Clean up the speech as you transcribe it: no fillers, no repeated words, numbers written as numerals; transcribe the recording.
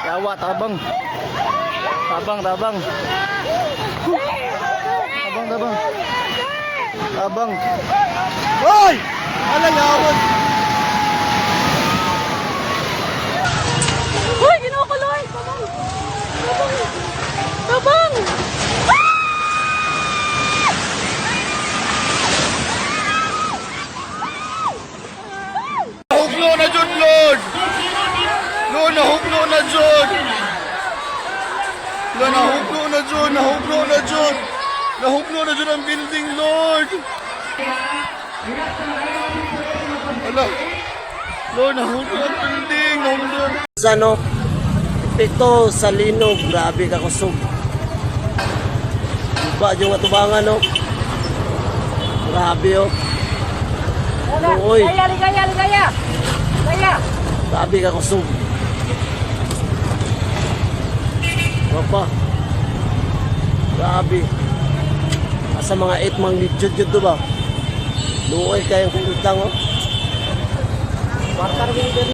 Yawa, tabang. Tabang, tabang. Tabang, tabang. Tabang. Hoy! Alalawon. Hoy, kinukuloy! Tabang! Nahugno na jud, Lord. Lord, nahugno na jud. Lord, nahugno na jud, nahugno na jud. Nahugno na jud ang building, Lord. Ala. Lord, nahugno ang building, nahugno. Sa ano, epekto sa linog, grabe ka kusog. Diba yung atubangan, no? Grabe, oh. Uy, Ligaya! grabe ka kusog. Apa? Grabe. Asa mga 8 mang lidyod yun, diba? Luoy kayong kutang, oh. Martar